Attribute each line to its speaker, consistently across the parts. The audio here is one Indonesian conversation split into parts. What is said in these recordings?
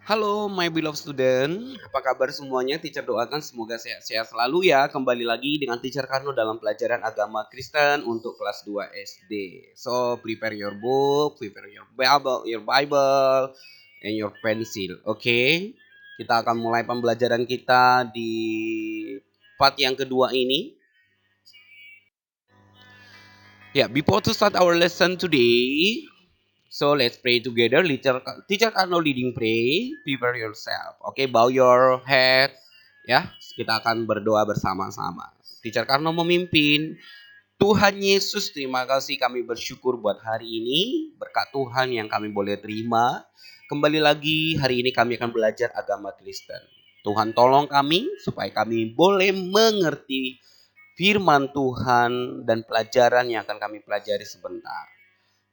Speaker 1: Halo my beloved student, apa kabar semuanya? Teacher doakan semoga sehat-sehat selalu ya. Kembali lagi dengan Teacher Karno dalam pelajaran agama Kristen untuk kelas 2 SD. So, prepare your book, prepare your Bible and your pencil. Oke? Kita akan mulai pembelajaran kita di part yang kedua ini. Before to start our lesson today, so let's pray together. Teacher Karno leading pray. Prepare yourself. Okay, bow your head. Ya, kita akan berdoa bersama-sama. Teacher Karno memimpin. Tuhan Yesus, terima kasih kami bersyukur buat hari ini. Berkat Tuhan yang kami boleh terima. Kembali lagi hari ini kami akan belajar agama Kristen. Tuhan tolong kami supaya kami boleh mengerti firman Tuhan dan pelajaran yang akan kami pelajari sebentar.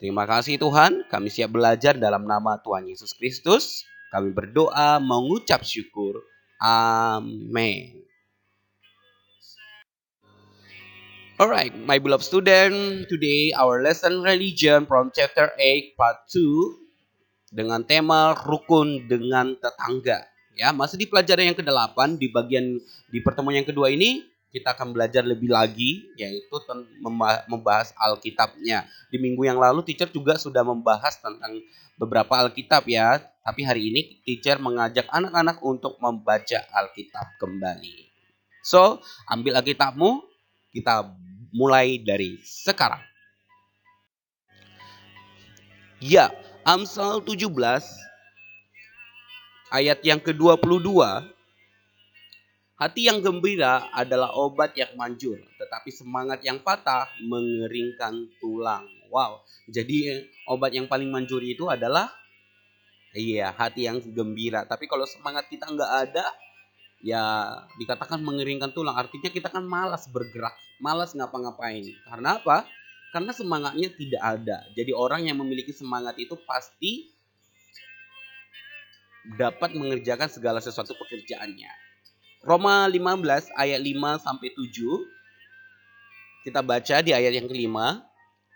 Speaker 1: Terima kasih Tuhan, kami siap belajar dalam nama Tuhan Yesus Kristus. Kami berdoa mengucap syukur. Amin. Alright, my beloved student, today our lesson religion from chapter 8 part 2 dengan tema rukun dengan tetangga. Ya, masih di pelajaran yang ke-8 di pertemuan yang kedua ini kita akan belajar lebih lagi yaitu membahas Alkitabnya. Di minggu yang lalu teacher juga sudah membahas tentang beberapa Alkitab ya, tapi hari ini teacher mengajak anak-anak untuk membaca Alkitab kembali. So, ambil Alkitabmu, kita mulai dari sekarang. Ya, Amsal 17 ayat yang ke-22. Hati yang gembira adalah obat yang manjur, tetapi semangat yang patah mengeringkan tulang. Wow, jadi obat yang paling manjur itu adalah hati yang gembira. Tapi kalau semangat kita nggak ada, ya dikatakan mengeringkan tulang. Artinya kita kan malas bergerak, malas ngapa-ngapain. Karena apa? Karena semangatnya tidak ada. Jadi orang yang memiliki semangat itu pasti dapat mengerjakan segala sesuatu pekerjaannya. Roma 15 ayat 5 sampai 7. Kita baca di ayat yang kelima.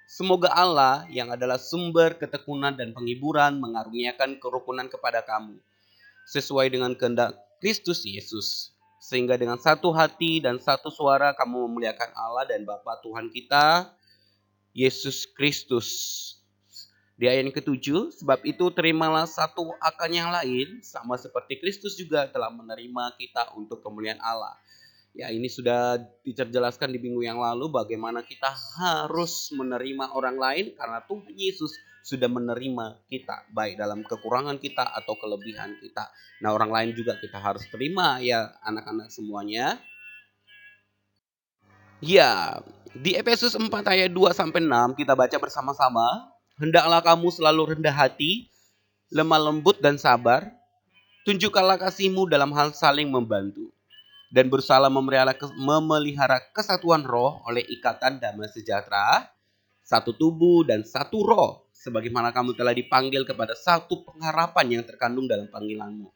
Speaker 1: Semoga Allah yang adalah sumber ketekunan dan penghiburan mengaruniakan kerukunan kepada kamu sesuai dengan kehendak Kristus Yesus, sehingga dengan satu hati dan satu suara kamu memuliakan Allah dan Bapa Tuhan kita Yesus Kristus. Di ayat yang ketujuh, sebab itu terimalah satu akan yang lain, sama seperti Kristus juga telah menerima kita untuk kemuliaan Allah. Ya, ini sudah dijelaskan di minggu yang lalu bagaimana kita harus menerima orang lain karena Tuhan Yesus sudah menerima kita, baik dalam kekurangan kita atau kelebihan kita. Nah, orang lain juga kita harus terima ya anak-anak semuanya. Ya, di Efesus 4 ayat 2 sampai 6 kita baca bersama-sama. Hendaklah kamu selalu rendah hati, lemah lembut dan sabar. Tunjukkanlah kasihmu dalam hal saling membantu. Dan berusaha memelihara kesatuan roh oleh ikatan damai sejahtera, satu tubuh dan satu roh, sebagaimana kamu telah dipanggil kepada satu pengharapan yang terkandung dalam panggilanmu.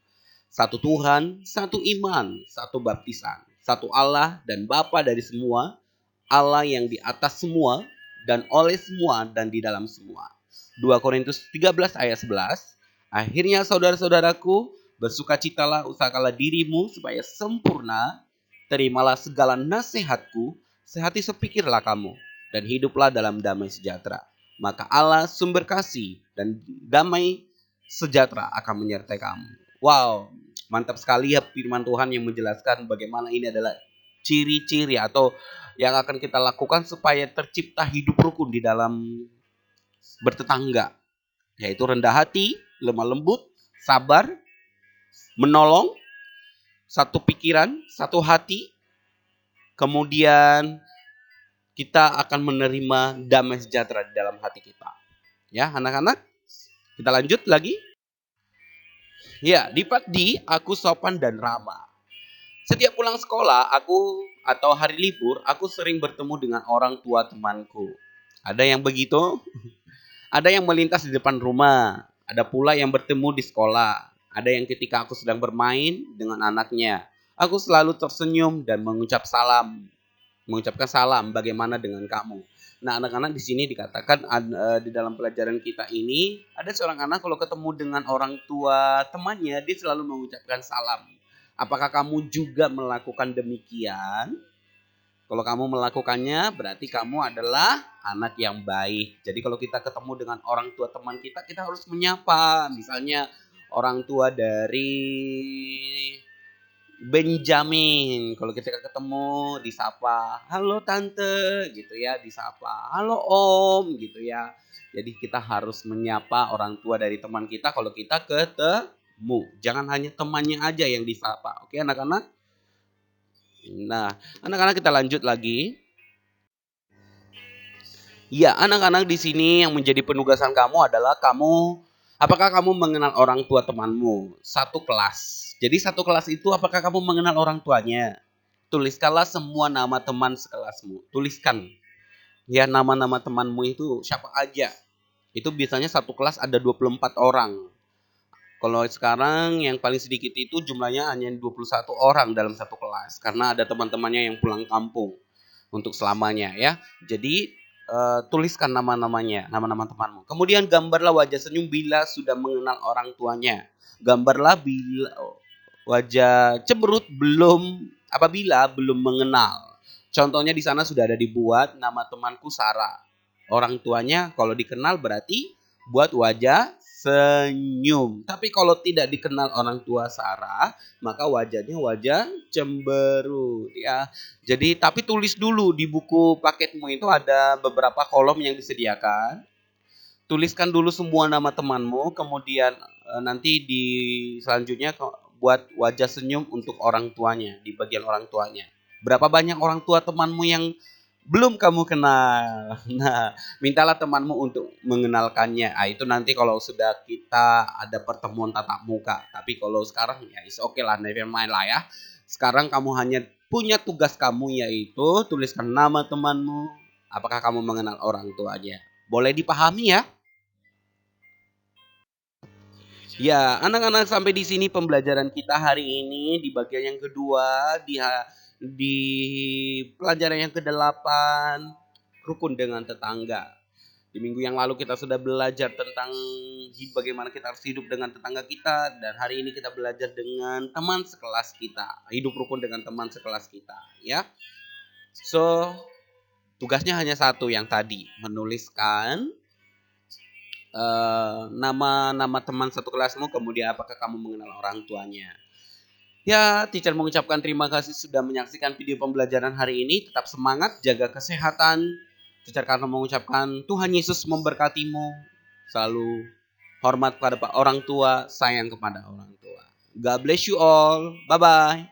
Speaker 1: Satu Tuhan, satu iman, satu baptisan, satu Allah dan Bapa dari semua, Allah yang di atas semua, dan oleh semua dan di dalam semua. 2 Korintus 13 ayat 11. Akhirnya saudara-saudaraku, bersukacitalah, usahakanlah dirimu supaya sempurna, terimalah segala nasihatku, sehati sepikirlah kamu, dan hiduplah dalam damai sejahtera. Maka Allah sumber kasih dan damai sejahtera akan menyertai kamu. Wow, mantap sekali ya firman Tuhan yang menjelaskan bagaimana ini adalah ciri-ciri atau yang akan kita lakukan supaya tercipta hidup rukun di dalam bertetangga, yaitu rendah hati, lemah lembut, sabar, menolong, satu pikiran, satu hati. Kemudian kita akan menerima damai sejahtera di dalam hati kita. Ya, anak-anak, kita lanjut lagi. Ya, di part D, aku sopan dan ramah. Setiap pulang sekolah, atau hari libur, aku sering bertemu dengan orang tua temanku. Ada yang begitu, ada yang melintas di depan rumah, ada pula yang bertemu di sekolah, ada yang ketika aku sedang bermain dengan anaknya, aku selalu tersenyum dan mengucap salam. mengucapkan salam, bagaimana dengan kamu. Nah, anak-anak di sini dikatakan di dalam pelajaran kita ini ada seorang anak kalau ketemu dengan orang tua temannya dia selalu mengucapkan salam. Apakah kamu juga melakukan demikian? Kalau kamu melakukannya berarti kamu adalah anak yang baik. Jadi kalau kita ketemu dengan orang tua teman kita, kita harus menyapa. Misalnya orang tua dari Benjamin, kalau kita ketemu disapa, halo tante gitu ya, disapa, halo om gitu ya. Jadi kita harus menyapa orang tua dari teman kita kalau kita ketemu. Jangan hanya temannya aja yang disapa. Oke anak-anak? Nah, anak-anak kita lanjut lagi. Ya, anak-anak di sini yang menjadi penugasan kamu adalah apakah kamu mengenal orang tua temanmu? Satu kelas. Jadi satu kelas itu apakah kamu mengenal orang tuanya? Tuliskanlah semua nama teman sekelasmu. Tuliskan ya nama-nama temanmu itu siapa aja. Itu biasanya satu kelas ada 24 orang. Kalau sekarang yang paling sedikit itu jumlahnya hanya 21 orang dalam satu kelas. Karena ada teman-temannya yang pulang kampung untuk selamanya ya. Jadi tuliskan nama-namanya, nama-nama temanmu. Kemudian gambarlah wajah senyum bila sudah mengenal orang tuanya. Gambarlah bila wajah cemberut apabila belum mengenal. Contohnya di sana sudah ada dibuat nama temanku Sarah. Orang tuanya kalau dikenal berarti buat wajah senyum. Tapi kalau tidak dikenal orang tua Sarah, maka wajahnya wajah cemberut ya. Jadi tapi tulis dulu di buku paketmu itu ada beberapa kolom yang disediakan. Tuliskan dulu semua nama temanmu, kemudian nanti di selanjutnya buat wajah senyum untuk orang tuanya di bagian orang tuanya. Berapa banyak orang tua temanmu yang belum kamu kenal? Nah, mintalah temanmu untuk mengenalkannya. Ah, itu nanti kalau sudah kita ada pertemuan tatap muka. Tapi kalau sekarang ya is oke lah, never mind lah ya. Sekarang kamu hanya punya tugas kamu yaitu tuliskan nama temanmu. Apakah kamu mengenal orang tuanya? Boleh dipahami ya? Ya, anak-anak sampai di sini pembelajaran kita hari ini di bagian yang kedua di pelajaran yang ke-8 rukun dengan tetangga. Di minggu yang lalu kita sudah belajar tentang bagaimana kita harus hidup dengan tetangga kita dan hari ini kita belajar dengan teman sekelas kita. Hidup rukun dengan teman sekelas kita, ya. So, tugasnya hanya satu yang tadi, menuliskan nama-nama teman satu kelasmu, kemudian apakah kamu mengenal orang tuanya. Ya, teacher mengucapkan terima kasih sudah menyaksikan video pembelajaran hari ini. Tetap semangat, jaga kesehatan. Teacher karena mengucapkan Tuhan Yesus memberkatimu. Selalu hormat pada orang tua, sayang kepada orang tua. God bless you all. Bye-bye.